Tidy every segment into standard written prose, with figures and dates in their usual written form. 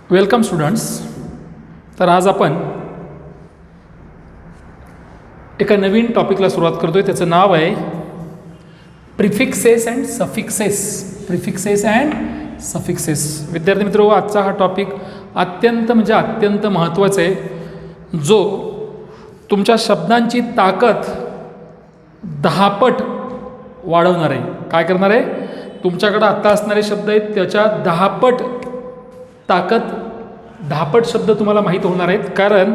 Welcome students. तर आज आपण एका नवीन टॉपिकला सुरुवात करतो आहे. त्याचं नाव आहे prefixes and suffixes. Prefixes and suffixes. विद्यार्थी मित्र, आजचा हा टॉपिक अत्यंत महत्त्वाचा आहे, जो तुमच्या शब्दांची ताकद 10 पट वाढवणार आहे. काय करणार आहे? तुमच्याकडं आत्ता असणारे शब्द आहेत त्याच्या 10 पट ताकद, 10 पट शब्द तुम्हाला माहीत होणार आहेत. कारण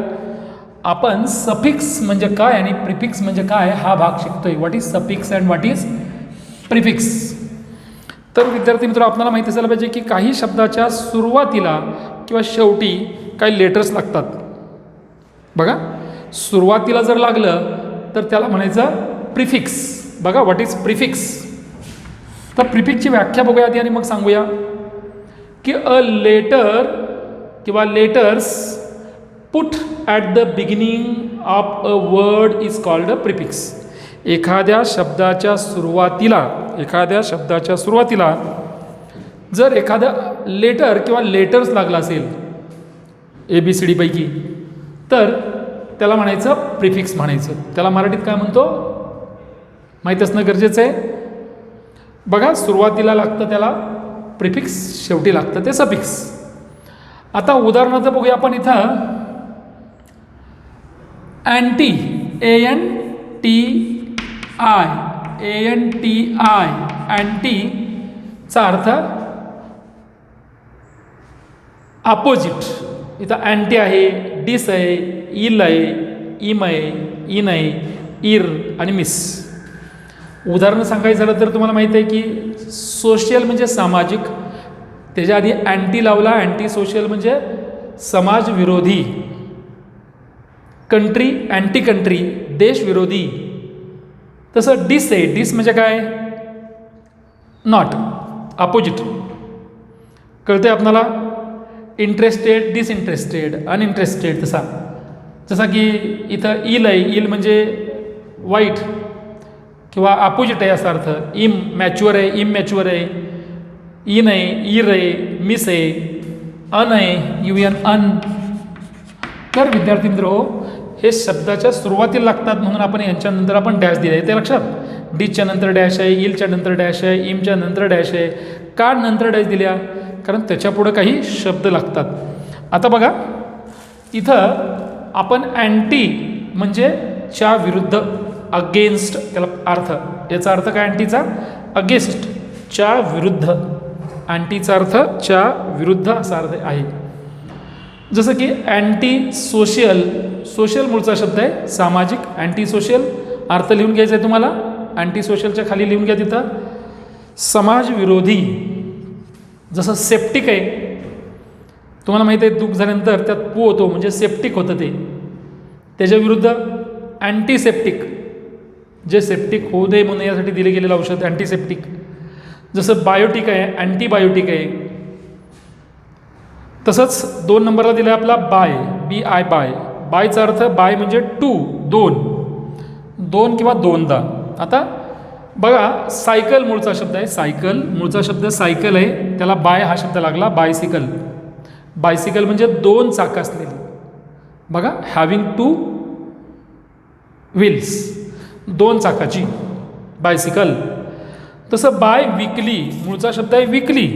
आपण सफिक्स म्हणजे काय आणि प्रिफिक्स म्हणजे काय हा भाग शिकतोय. What is suffix and what is prefix. तर विद्यार्थी मित्र, आपल्याला माहिती असायला पाहिजे की काही शब्दाच्या सुरुवातीला किंवा शेवटी काही लेटर्स लागतात. बघा, सुरुवातीला जर लागलं तर त्याला म्हणायचं प्रिफिक्स. बघा, व्हॉट इज प्रिफिक्स. तर प्रिफिक्सची व्याख्या बघूया आधी आणि मग सांगूया की अ लेटर किंवा letters put at the beginning of a word is called a prefix. एखाद्या शब्दाच्या सुरुवातीला जर एखादं लेटर किंवा लेटर्स लागला असेल ABCD पैकी, तर त्याला म्हणायचं प्रिफिक्स म्हणायचं. त्याला मराठीत काय म्हणतो माहीत असणं गरजेचं आहे. बघा, सुरुवातीला लागतं त्याला प्रिफिक्स, शेवटी लागतं ते सफिक्स. आता उदाहरणार्थ बघूया आपण इथं. अँटी, ANTI, अँटीचा अर्थ अपोजिट. इथं अँटी आहे, डिस आहे, इल आहे, इम आहे, इन आहे, इर आणि मिस. उदाहरण सांगायचं झालं तर तुम्हाला माहिती आहे की सोशल म्हणजे सामाजिक, त्याच्या आधी अँटी लावला. अँटी सोशल म्हणजे समाज विरोधी. कंट्री, अँटी कंट्री, देश विरोधी. तसं डिस आहे, डिस म्हणजे काय? Not, opposite. कळते आपणाला? Interested, disinterested, uninterested. जसा की इथं इल आहे, इल म्हणजे वाईट किंवा अपोजिट आहे असा अर्थ. इम मॅच्युअर आहे, इममॅच्युअर आहे. इन आहे, इर आहे, मिस आहे, अन आहे, UN, अन. तर विद्यार्थी मित्र हो, हे शब्दाच्या सुरुवातीला लागतात म्हणून आपण यांच्यानंतर आपण डॅश दिले आहे. ते लक्षात. डिसच्या नंतर डॅश आहे, इलच्या नंतर डॅश आहे, इमच्या नंतर डॅश आहे. का नंतर डॅश दिल्या? कारण त्याच्यापुढं काही शब्द लागतात. आता बघा, इथं आपण अँटी म्हणजे च्या विरुद्ध, अगेन्स्ट त्याला अर्थ. याचा अर्थ काय अँटीचा? अगेन्स्ट, च्या विरुद्ध. अँटीचा अर्थ च्या विरुद्ध असा अर्थ आहे. जसं की अँटी सोशल, सोशल मूळचा शब्द आहे सामाजिक. अँटी सोशल अर्थ लिहून घ्यायचा आहे तुम्हाला. अँटी सोशलच्या खाली लिहून घ्या तिथं समाज विरोधी. जसं सेप्टिक आहे, तुम्हाला माहिती आहे दूध झाल्यानंतर त्यात पू होतो म्हणजे सेप्टिक होतं ते. त्याच्या विरुद्ध अँटीसेप्टिक, जे सेप्टिक होऊ दे म्हणून यासाठी दिले गेलेलं औषध अँटीसेप्टिक. जसं बायोटिक आहे, अँटीबायोटिक आहे. तसंच 2 नंबरला दिला आहे आपला बाय, BI, बाय. बायचा अर्थ बाय म्हणजे टू, दोन किंवा दोनदा. आता बघा, सायकल मूळचा शब्द आहे. सायकल मूळचा शब्द सायकल आहे, त्याला बाय हा शब्द लागला. बायसिकल, बायसिकल म्हणजे 2 चाकं असलेली. बघा, हॅव्हिंग 2 व्हील्स, 2 चाकाची बायसिकल. तसं बाय विकली मूळचा शब्द आहे विकली,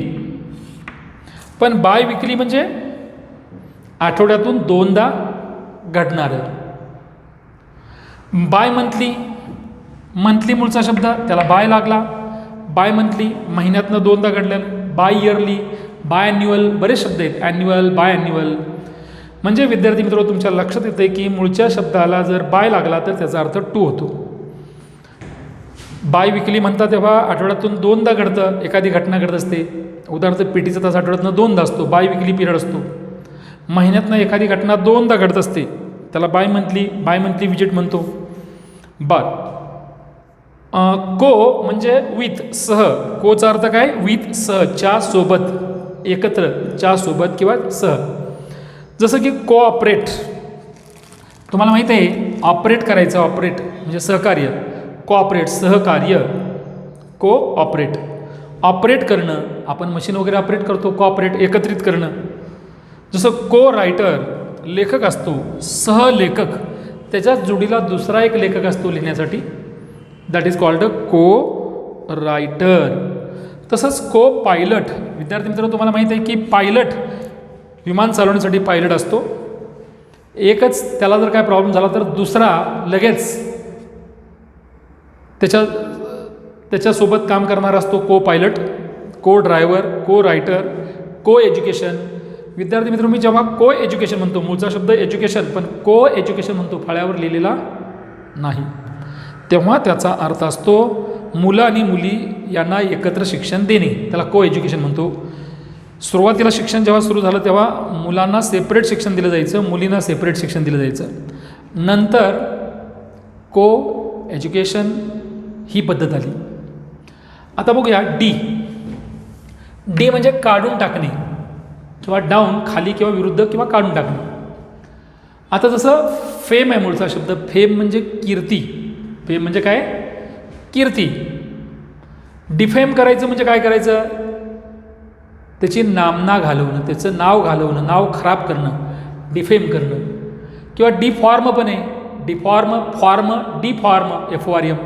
पण बाय विकली म्हणजे आठवड्यातून 2दा घडणारं. बाय मंथली, मंथली मूळचा शब्द त्याला बाय लागला. बाय मंथली महिन्यातनं 2दा घडलेलं. बाय इयरली, बाय ॲन्युअल, बरेच शब्द आहेत. Annual, biannual. म्हणजे विद्यार्थी मित्र, तुमच्या लक्षात येते की मूळच्या शब्दाला जर बाय लागला तर त्याचा अर्थ टू होतो. बाय विकली म्हणतात तेव्हा आठवड्यातून 2दा घडतं, एखादी घटना घडत असते. उदाहरणार्थ PT तास आठवड्यातनं 2दा असतो, बाय विकली पिरियड असतो. महिन्यातनं एखादी घटना 2दा घडत असते, त्याला बाय मंथली विजिट म्हणतो. को म्हणजे विथ, सह. कोचा अर्थ काय? विथ, सह, च्या सोबत, एकत्र, च्या सोबत किंवा सह. जसं की कोऑपरेट, तुम्हाला माहिती आहे ऑपरेट करायचं. ऑपरेट म्हणजे सहकार्य. कोऑपरेट, सहकार्य. कोऑपरेट, ऑपरेट करणं. आपण मशीन वगैरे ऑपरेट करतो. कोऑपरेट, एकत्रित करणं. जसं को रायटर लेखक असतो, सहलेखक त्याच्याच जोडीला दुसरा एक लेखक असतो लिहिण्यासाठी, दॅट इज कॉल्ड अ को रायटर. तसंच को पायलट. विद्यार्थी मित्रांनो, तुम्हाला माहीत आहे की पायलट विमान चालवण्यासाठी पायलट असतो. एकच त्याला जर काय प्रॉब्लेम झाला तर दुसरा लगेच त्याच्यासोबत काम करणारा असतो को पायलट, को ड्रायव्हर, को रायटर, को एज्युकेशन. विद्यार्थी मित्रांनो, मी जेव्हा को एज्युकेशन म्हणतो, मूळचा शब्द एज्युकेशन, पण को एज्युकेशन म्हणतो फळ्यावर लिहिलेला नाही, तेव्हा त्याचा अर्थ असतो मुलं आणि मुली यांना एकत्र शिक्षण देणे. त्याला को एज्युकेशन म्हणतो. सुरुवातीला शिक्षण जेव्हा सुरू झालं तेव्हा मुलांना सेपरेट शिक्षण दिलं जायचं, मुलींना सेपरेट शिक्षण दिलं जायचं. नंतर को एज्युकेशन ही पद्धत आली. आता बघूया डी. डी म्हणजे काढून टाकणे किंवा डाऊन, खाली किंवा विरुद्ध किंवा काढून टाकणे. आता जसं फेम आहे मूळचा शब्द, फेम म्हणजे कीर्ती. फेम म्हणजे काय? कीर्ती. डिफेम करायचं म्हणजे काय करायचं? त्याची नामना घालवणं, त्याचं नाव घालवणं, नाव खराब करणं, डिफेम करणं. किंवा डिफॉर्म पण आहे, डिफॉर्म, फॉर्म, डिफॉर्म, FORM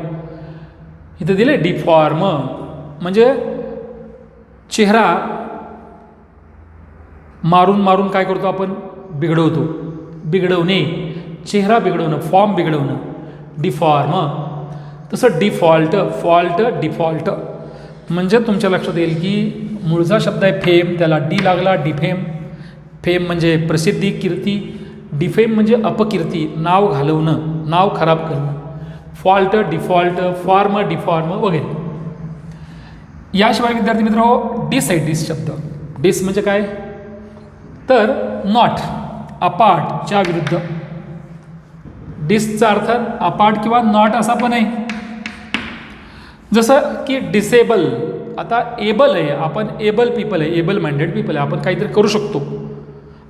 इथं दिले. डिफॉर्म म्हणजे चेहरा मारून मारून काय करतो आपण? बिघडवतो. बिघडवणे, चेहरा बिघडवणं, फॉर्म बिघडवणं, डिफॉर्म. तसं डिफॉल्ट, फॉल्ट, डिफॉल्ट म्हणजे तुमच्या लक्षात येईल की मूळचा शब्द आहे फेम, त्याला डी लागला, डिफेम. फेम म्हणजे प्रसिद्धी, कीर्ती. डिफेम म्हणजे अपकीर्ती, नाव घालवणं, नाव खराब करणं. फॉल्ट, डिफॉल्ट, फॉर्म, डिफॉर्म वगैरे. याशिवाय विद्यार्थी मित्रांनो, डिस आहे. डिस शब्द, डिस म्हणजे काय? तर नॉट, अपार्टच्या विरुद्ध. डिसचा अर्थ अपार्ट किंवा नॉट असा पण आहे. जसं की डिसेबल. आता एबल आहे, आपण एबल पीपल आहे, एबल माइंडेड पीपल आहे, आपण काहीतरी करू शकतो,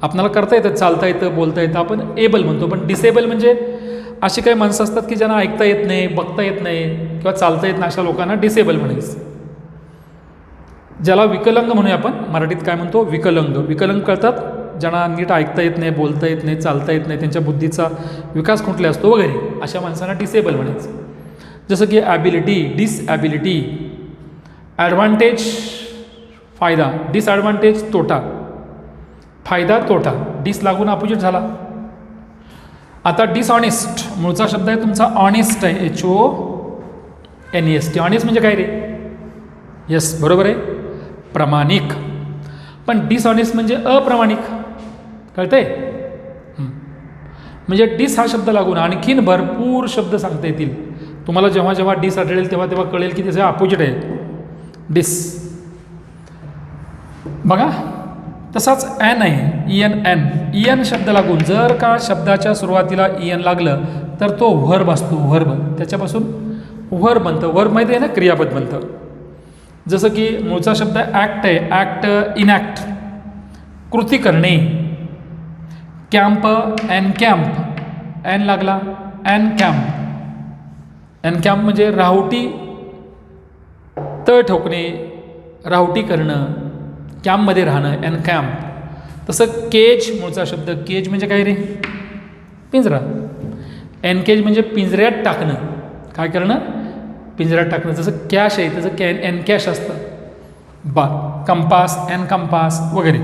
आपल्याला करता येतं, चालता येतं, बोलता येतं, आपण एबल म्हणतो. पण डिसेबल म्हणजे अशी काही माणसं असतात की ज्यांना ऐकता येत नाही, बघता येत नाही किंवा चालता येत नाही, अशा लोकांना डिसेबल म्हणायचं. ज्याला विकलांग म्हणूया आपण, मराठीत काय म्हणतो? विकलांग. विकलांग कळतात ज्यांना नीट ऐकता येत नाही, बोलता येत नाही, चालता येत नाही, त्यांच्या बुद्धीचा विकास खुंटले असतो वगैरे, अशा माणसांना डिसेबल म्हणायचं. जसं की ॲबिलिटी, डिसॲबिलिटी. ॲडव्हान्टेज, फायदा. डिसॲडव्हान्टेज, तोटा. फायदा, तोटा. डिस लागून अपोजिट झाला. आता डिसऑनेस्ट. मूळचा शब्द आहे तुमचा ऑनेस्ट आहे, HONEST. ऑनेस्ट म्हणजे काय रे? येस, बरोबर आहे, प्रामाणिक. पण डिसऑनेस्ट म्हणजे अप्रामाणिक. कळतंय? म्हणजे डिस हा शब्द लागून आणखीन भरपूर शब्द सांगता येतील तुम्हाला. जेव्हा जेव्हा डिस आढळेल तेव्हा तेव्हा कळेल की त्याचं अपोजिट आहे डिस. बघा, तसाच एन आहे, EN शब्द लागून जर का शब्दाच्या सुरुवातीला EN लागलं तर तो व्हर्ब असतो, व्हर्ब. त्याच्यापासून व्हर्ब बनतं. व्हर्ब माहिती आहे ना, क्रियापद बनतं. जसं की मूळचा शब्द ॲक्ट आहे, ॲक्ट, इनॅक्ट, कृती करणे. कॅम्प, एनकॅम्प, एन लागला, एनकॅम्प. एनकॅम्प म्हणजे राहुटी, तळ ठोकणे, राहुटी करणं, कॅम्पमध्ये राहणं, एनकॅम्प. तसं केज, मूळचा शब्द केज म्हणजे काय रे? पिंजरा. एनकेज म्हणजे पिंजऱ्यात टाकणं, काय करणं? पिंजऱ्यात टाकणं. जसं कॅश आहे त्याचं एनकॅश असतं. कंपास, एनकंपास वगैरे.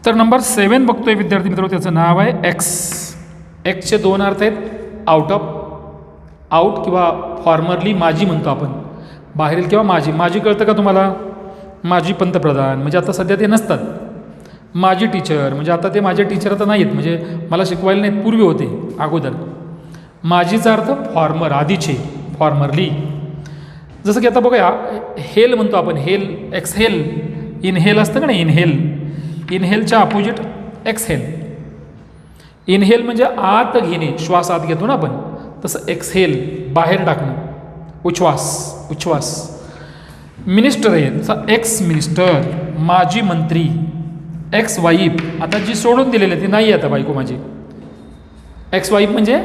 तर नंबर 7 बघतोय विद्यार्थी मित्र, त्याचं नाव आहे एक्स. एक्सचे 2 अर्थ आहेत. आउट ऑफ, आउट किंवा फॉर्मरली माजी म्हणतो आपण, बाहेरील किंवा माजी. माजी कळतं का तुम्हाला? माजी पंतप्रधान म्हणजे आता सध्या ते नसतात. माजी टीचर म्हणजे आता ते माझे टीचर आता नाहीत, म्हणजे मला शिकवायला नाहीत, पूर्वी होते अगोदर. माजीचा अर्थ फॉर्मर, आधीचे, फॉर्मरली. जसं की आता बघूया, हेल म्हणतो आपण, हेल, एक्सहेल. इनहेल असतं का नाही, इनहेल. इनहेलच्या अपोजिट एक्सहेल. इनहेल म्हणजे आत घेणे, श्वास आत घेतो ना आपण, तसं एक्सहेल बाहेर टाकणं, उच्छ्वास, उच्छ्वास. मिनिस्टर आहे तसं एक्स मिनिस्टर, माजी मंत्री. एक्स वाईफ, आता जी सोडून दिलेली ती नाही आता बायको माझी. एक्स वाईफ म्हणजे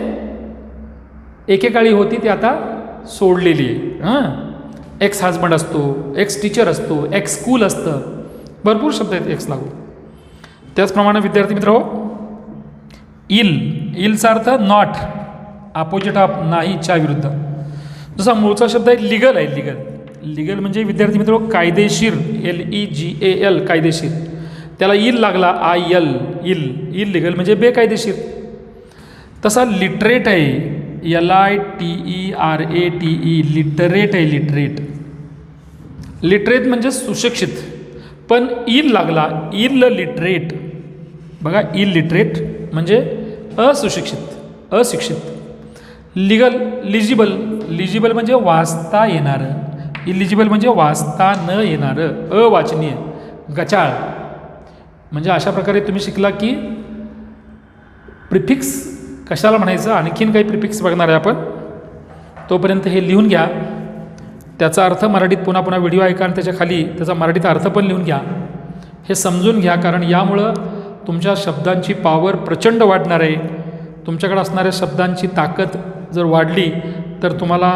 एकेकाळी होती ती आता सोडलेली आहे. एक्स हजबंड असतो, एक्स टीचर असतो, एक्स स्कूल असतं, भरपूर शब्द आहेत एक्स लागू. त्याचप्रमाणे विद्यार्थी मित्र इलचा अर्थ नॉट, अपोजिट ऑफ, नाहीच्या विरुद्ध. जसा मूळचा शब्द आहे लिगल आहे. लिगल म्हणजे विद्यार्थी मित्र कायदेशीर, LEGAL, कायदेशीर. त्याला इल लागला, इल लिगल म्हणजे बेकायदेशीर. तसा लिटरेट आहे, LITERATE, लिटरेट आहे. लिटरेट म्हणजे सुशिक्षित, पण इल लागला, लिटरेट. बघा, लिटरेट म्हणजे अशिक्षित. लिजिबल म्हणजे वाचता येणारं. इलिजिबल म्हणजे वाचता न येणारं, अवाचनीय, गचाळ. म्हणजे अशा प्रकारे तुम्ही शिकला की प्रिफिक्स कशाला म्हणायचं, आणखीन काही प्रिफिक्स बघणार आहे आपण. तोपर्यंत हे लिहून घ्या, त्याचा अर्थ मराठीत पुन्हा व्हिडिओ ऐका आणि त्याच्या खाली त्याचा मराठीत अर्थ पण लिहून घ्या. हे समजून घ्या, कारण यामुळं तुमच्या शब्दांची पॉवर प्रचंड वाढणार आहे. तुमच्याकडे असणाऱ्या शब्दांची ताकद जर वाढली तर तुम्हाला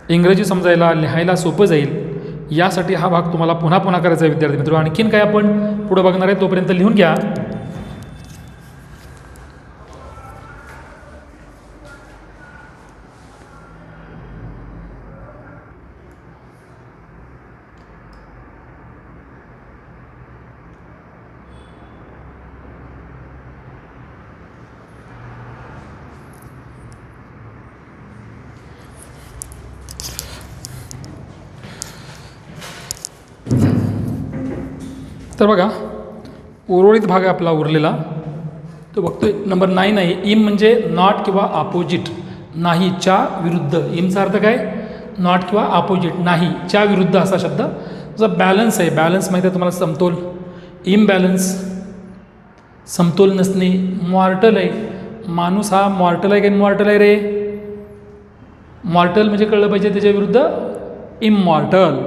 इंग्रजी समजायला, लिहायला सोपं जाईल. यासाठी हा भाग तुम्हाला पुन्हा करायचा आहे विद्यार्थी मित्र. आणखीन काय आपण पुढं बघणार आहे, तोपर्यंत लिहून घ्या. तर बघा, उर्वरित भाग आपला उरलेला तो बघतोय. नंबर 9 आहे. इम म्हणजे नॉट किंवा अपोजिट, नाहीच्या विरुद्ध. इमचा अर्थ काय? नॉट किंवा अपोजिट, नाहीच्या विरुद्ध असा शब्द. जसा बॅलन्स आहे, बॅलन्स माहिती आहे तुम्हाला, समतोल. इमबॅलन्स, समतोल नसणे. मॉर्टल आहे, माणूस हा मॉर्टल आहे का इमॉर्टल आहे रे? मॉर्टल म्हणजे कळलं पाहिजे, त्याच्या विरुद्ध इमॉर्टल.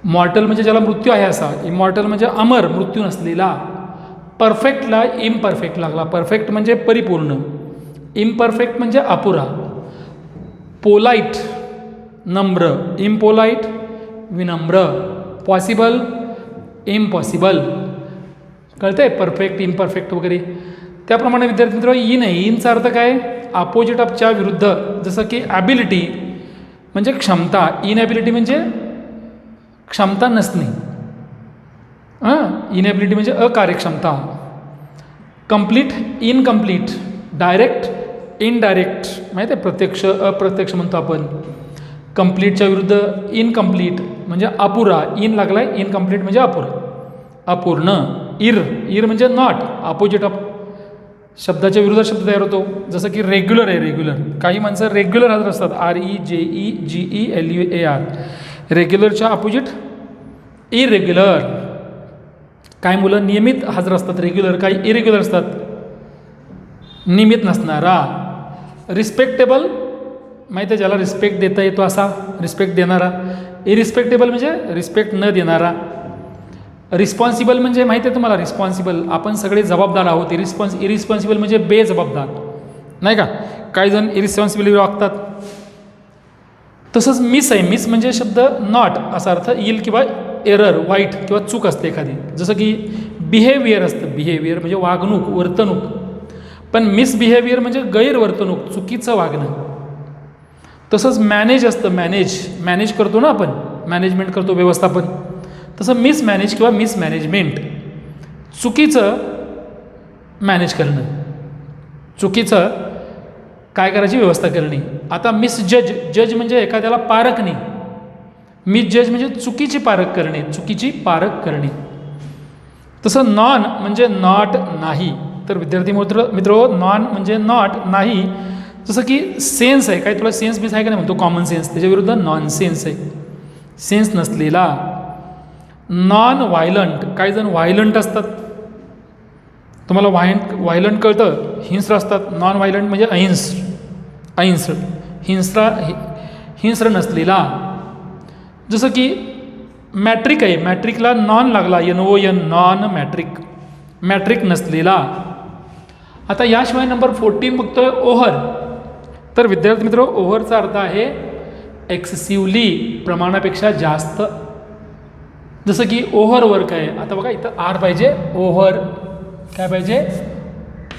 मॉर्टल म्हणजे ज्याला मृत्यू आहे असा. इमॉर्टल म्हणजे अमर, मृत्यू नसलेला. परफेक्टला इम्परफेक्ट लागला. परफेक्ट म्हणजे परिपूर्ण, इम्परफेक्ट म्हणजे अपुरा. पोलाईट, नम्र. इम्पोलाईट, विनम्र. Possible, impossible. कळतंय? परफेक्ट, इम्परफेक्ट वगैरे. त्याप्रमाणे विद्यार्थी मित्र इन आहे. इनचा अर्थ काय? अपोजिट ऑफच्या विरुद्ध. जसं की ॲबिलिटी म्हणजे क्षमता. इनॲबिलिटी म्हणजे क्षमता नसणे. इनएबिलिटी म्हणजे अकार्यक्षमता. Complete, incomplete. Direct, indirect. माहिती आहे, प्रत्यक्ष अप्रत्यक्ष म्हणतो आपण. कंप्लीटच्या विरुद्ध इनकम्प्लीट म्हणजे अपुरा. इन लागला आहे, इनकम्प्लीट म्हणजे अपूर्ण. इर म्हणजे नॉट, अपोजिट ऑफ. शब्दाच्या विरुद्ध शब्द तयार होतो. जसं की रेग्युलर आहे. रेग्युलर, काही माणसं रेग्युलर हजर असतात. REGEGELUAR. रेग्युलरच्या अपोजिट इरेग्युलर. काही मुलं नियमित हजर असतात रेग्युलर, काही इरेग्युलर असतात नियमित नसणारा. रिस्पेक्टेबल माहिती आहे, ज्याला रिस्पेक्ट देता येतो असा, रिस्पेक्ट देणारा. इरिस्पेक्टेबल म्हणजे रिस्पेक्ट न देणारा. रिस्पॉन्सिबल म्हणजे माहिती आहे तुम्हाला, रिस्पॉन्सिबल आपण सगळे जबाबदार आहोत. इरिस्पॉन्सिबल म्हणजे बेजबाबदार, नाही का? काही जण इरिस्पॉन्सिबिलिटी वागतात. तसंच मिस आहे. मिस म्हणजे शब्द नॉट असा अर्थ. इल किंवा एरर, वाईट किंवा चूक असते एखादी. जसं की बिहेवियर असतं. बिहेवियर म्हणजे वागणूक, वर्तणूक. पण मिसबिहेवियर म्हणजे गैरवर्तणूक, चुकीचं वागणं. तसंच मॅनेज असतं. मॅनेज करतो ना आपण, मॅनेजमेंट करतो, व्यवस्थापन. तसं मिसमॅनेज किंवा मिसमॅनेजमेंट, चुकीचं मॅनेज करणं, चुकीचं काय करायची व्यवस्था करणे. आता जज म्हणजे एखाद्याला पारखणे. जज म्हणजे चुकीची पारख करणे. तसं नॉन म्हणजे नॉट, नाही. तर विद्यार्थी मित्र नॉन म्हणजे नॉट, नाही. जसं की सेन्स आहे. काय तुला सेन्स बीस आहे का नाही म्हणतो, कॉमन सेन्स. त्याच्या विरुद्ध नॉन सेन्स आहे, सेन्स नसलेला. नॉन व्हायलंट, काही जण व्हायलंट असतात. तुम्हाला व्हायलंट कळतं, हिंस्र असतात. नॉन व्हायलंट म्हणजे अहिंस्र, हिंस्र नसलेला. जसं की मॅट्रिक आहे. मॅट्रिकला नॉन लागला, NON, नॉन मॅट्रिक नसलेला. आता याशिवाय नंबर 14 बघतोय, ओव्हर. तर विद्यार्थी मित्र ओव्हरचा अर्थ आहे एक्सेसिव्हली, प्रमाणापेक्षा जास्त. जसं की ओव्हर वर्क आहे. आता बघा इथं आर पाहिजे, ओव्हर काय पाहिजे,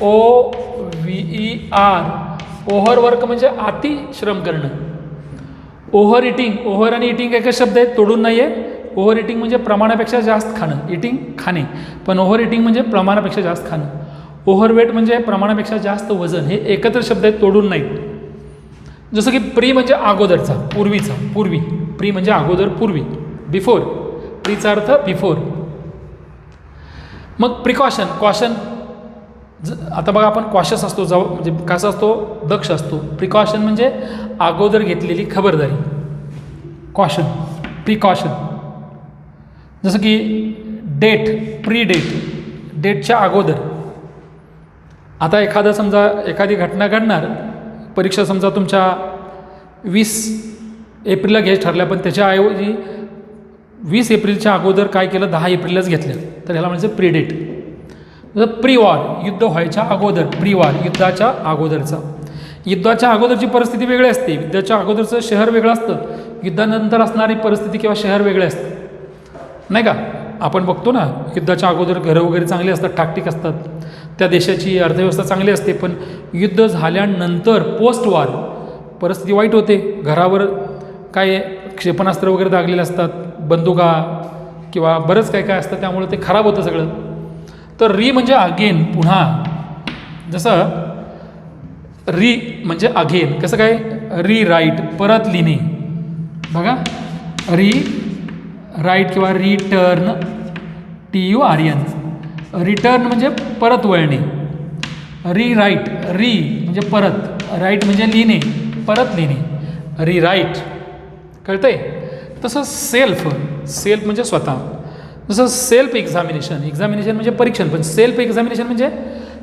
OVER. ओव्हर वर्क म्हणजे अति श्रम करणं. ओव्हर इटिंग, ओव्हर आणि इटिंग एकच शब्द आहे, तोडून नाही आहे. ओव्हर इटिंग म्हणजे प्रमाणापेक्षा जास्त खाणं, इटिंग खाणे, पण ओव्हर इटिंग म्हणजे प्रमाणापेक्षा जास्त खाणं. ओव्हरवेट म्हणजे प्रमाणापेक्षा जास्त वजन. हे एकत्र शब्द आहेत, तोडून नाहीत. जसं की प्री म्हणजे अगोदरचा, पूर्वीचा, पूर्वी. प्री म्हणजे अगोदर, पूर्वी, बिफोर. प्रीचा अर्थ बिफोर. मग प्रिकॉशन, कॉशन. आता बघा आपण कॉशस असतो, म्हणजे कसा असतो, दक्ष असतो. प्रिकॉशन म्हणजे अगोदर घेतलेली खबरदारी, कॉशन, प्रिकॉशन. जसं की डेट, प्री डेट, डेटच्या अगोदर. आता समजा एखादी घटना घडणार, परीक्षा समजा तुमच्या 20 एप्रिलला घ्यायचं ठरल्या, पण त्याच्याऐवजी 20 एप्रिलच्या अगोदर काय केलं, 10 एप्रिललाच घेतलं, तर ह्याला म्हणायचं प्री डेट. जसं प्री वॉर, युद्ध व्हायच्या अगोदर, प्री वॉर, युद्धाच्या अगोदरचा. युद्धाच्या अगोदरची परिस्थिती वेगळी असते, युद्धाच्या अगोदरचं शहर वेगळं असतं, युद्धानंतर असणारी परिस्थिती किंवा शहर वेगळे असतं, नाही का. आपण बघतो ना, युद्धाच्या अगोदर घरं वगैरे चांगली असतात, ठाकठीक असतात, त्या देशाची अर्थव्यवस्था चांगली असते. पण युद्ध झाल्यानंतर पोस्ट वॉर परिस्थिती वाईट होते. घरावर काय क्षेपणास्त्र वगैरे दागलेले असतात, बंदुका किंवा बरंच काय काय असतं, त्यामुळे ते खराब होतं सगळं. तर री म्हणजे अगेन, पुन्हा. जसं री म्हणजे अगेन, कसं काय, रीराईट, परत लिहिणे. बघा, री राईट किंवा रिटर्न, TURN. रिटर्न म्हणजे परत वळणे. रीराईट, री म्हणजे परत, राईट म्हणजे लिहिणे, परत लिहिणे, रीराईट. कळतंय. तसं सेल्फ, सेल्फ म्हणजे स्वतः. जसं सेल्फ एक्झामिनेशन, एक्झामिनेशन म्हणजे परीक्षण, पण सेल्फ एक्झामिनेशन म्हणजे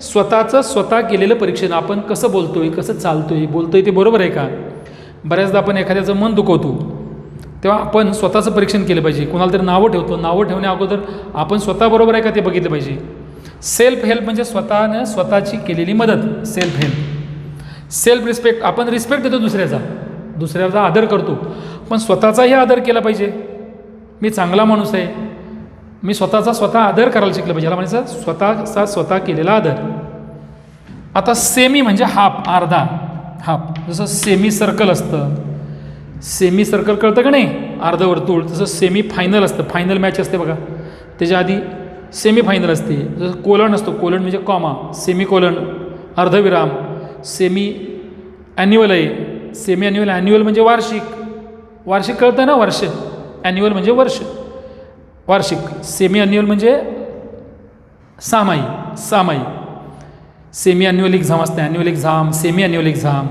स्वतःचं स्वतः केलेलं परीक्षण. आपण कसं बोलतोय, कसं चालतोय, बोलतोय ते बरोबर आहे का. बऱ्याचदा आपण एखाद्याचं मन दुखवतो, तेव्हा आपण स्वतःचं परीक्षण केलं पाहिजे. कोणाला तरी नावं ठेवतो, नावं ठेवण्या अगोदर आपण स्वतः बरोबर आहे का ते बघितलं पाहिजे. सेल्फ हेल्प म्हणजे स्वतःनं स्वतःची केलेली मदत, सेल्फ हेल्प. सेल्फ रिस्पेक्ट, आपण रिस्पेक्ट देतो दुसऱ्याचा आदर करतो, पण स्वतःचाही आदर केला पाहिजे. मी चांगला माणूस आहे, मी स्वतः आदर करायला शिकलं पाहिजे, याला म्हणायचं स्वतःचा स्वतः केलेला आदर. आता सेमी म्हणजे हाफ, अर्धा, हाफ. जसं सेमी सर्कल असतं, सेमी सर्कल कळतं का नाही, अर्धवर्तुळ. तसं सेमी फायनल असतं, फायनल मॅच असते बघा, त्याच्या आधी सेमी फायनल असते. जसं कोलन असतो, कोलन म्हणजे कॉमा, सेमी कोलन अर्धविराम. सेमी ॲन्युअल आहे, सेमी ॲन्युअल, ॲन्युअल म्हणजे वार्षिक, वार्षिक कळतं ना, वर्ष. ॲन्युअल म्हणजे वर्ष, वार्षिक. सेमी ॲन्युअल म्हणजे सामाई. सेमी ॲन्युअल एक्झाम असते, annual exam, semi annual exam.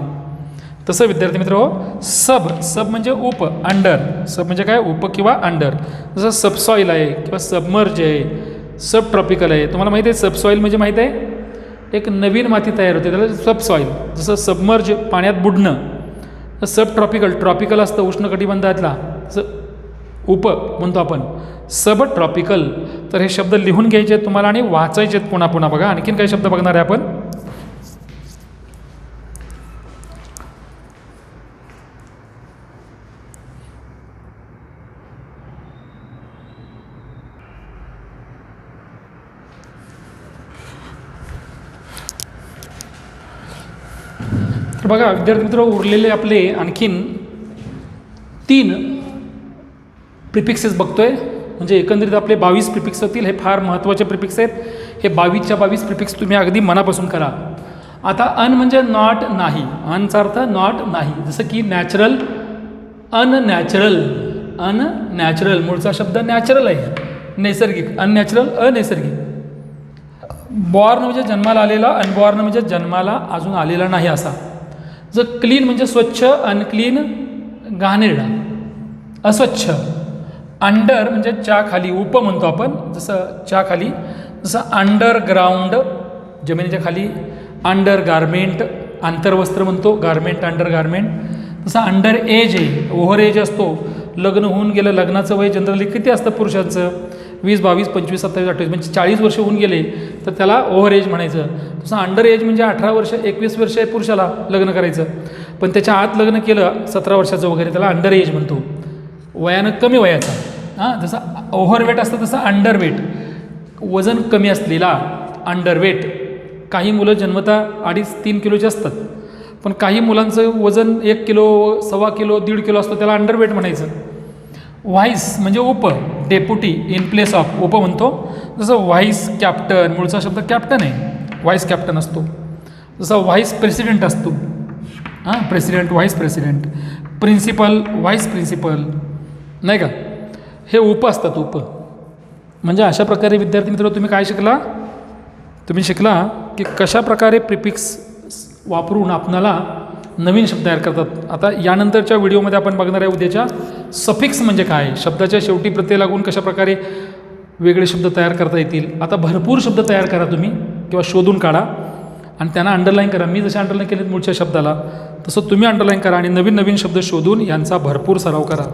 तसं विद्यार्थी मित्र हो, सब म्हणजे उप, अंडर. सब म्हणजे काय, उप किंवा अंडर. जसं सबसॉईल आहे किंवा सबमर्ज आहे, सब ट्रॉपिकल आहे. तुम्हाला माहिती आहे सबसॉईल म्हणजे माहीत आहे, एक नवीन माती तयार होते, त्याला सबसॉईल. जसं सबमर्ज पाण्यात बुडणं, सब ट्रॉपिकल, ट्रॉपिकल असतं उष्णकटिबंधातला, तसं उप म्हणतो आपण, सब ट्रॉपिकल. तर हे शब्द लिहून घ्यायचे आहेत तुम्हाला आणि वाचायचे आहेत पुन्हा पुन्हा. बघा आणखीन काही शब्द बघणार आहे आपण. तर बघा विद्यार्थी मित्र, उरलेले आपले आणखीन 3 प्रिफिक्सेस बघतोय. म्हणजे एकंदरीत आपले 22 प्रिफिक्स होतील. हे फार महत्त्वाचे प्रिफिक्स आहेत. हे 22च्या 22 प्रिफिक्स तुम्ही अगदी मनापासून करा. आता अन म्हणजे नॉट, नाही. अनचा अर्थ नॉट, नाही. जसं की नॅचरल, अननॅचरल. अननॅचरल मूळचा शब्द नॅचरल आहे, नैसर्गिक. अननॅचरल, अनैसर्गिक. बॉर्न म्हणजे जन्माला आलेला, अनबॉर्न म्हणजे जन्माला अजून आलेला नाही असा. जर क्लीन म्हणजे स्वच्छ, अनक्लीन घाणेरडा, अस्वच्छ. अंडर म्हणजे च्या खाली, उप म्हणतो आपण, जसं च्या खाली. जसं अंडरग्राऊंड, जमिनीच्या खाली. अंडर गारमेंट, आंतरवस्त्र म्हणतो, गारमेंट, अंडर गारमेंट. तसं अंडर एज आहे, ओव्हर एज असतो. लग्न होऊन गेलं, लग्नाचं वय जनरली किती असतं पुरुषांचं, 20, 22, 25, 27, 28, म्हणजे 40 वर्ष होऊन गेले तर त्याला ओव्हर एज म्हणायचं. तसं अंडर एज म्हणजे 18 वर्ष, 21 वर्ष आहे पुरुषाला लग्न करायचं, पण त्याच्या आत लग्न केलं 17 वर्षाचं वगैरे, त्याला अंडर एज म्हणतो, वयानं कमी वयाचा. जसं ओव्हरवेट असतं तसं अंडरवेट, वजन कमी असलेला अंडरवेट. काही मुलं जन्मता 2.5-3 किलोचे असतात, पण काही मुलांचं वजन 1 किलो, 1.25 किलो, 1.5 किलो असतो, त्याला अंडरवेट म्हणायचं. व्हाईस म्हणजे उप, डेप्युटी इन प्लेस ऑफ उप म्हणतो. जसं व्हाईस कॅप्टन, मूळचा शब्द कॅप्टन आहे, व्हाईस कॅप्टन असतो. जसं व्हाईस प्रेसिडेंट असतो, president, vice president, principal, vice principal, नाही का, हे उप असतात, उप. म्हणजे अशा प्रकारे विद्यार्थी मित्र तुम्ही काय शिकला, तुम्ही शिकला की कशा प्रकारे प्रिफिक्स वापरून आपणाला नवीन शब्द तयार करतात. आता यानंतरच्या व्हिडिओमध्ये आपण बघणार आहे उद्याच्या सफिक्स म्हणजे काय, शब्दाच्या शेवटी प्रत्यय लागून कशा प्रकारे वेगळे शब्द तयार करता येतील. आता भरपूर शब्द तयार करा तुम्ही किंवा शोधून काढा आणि त्यांना अंडरलाईन करा. मी जसे अंडरलाईन केलेत मूळच्या शब्दाला तसं तुम्ही अंडरलाईन करा आणि नवीन नवीन शब्द शोधून यांचा भरपूर सराव करा.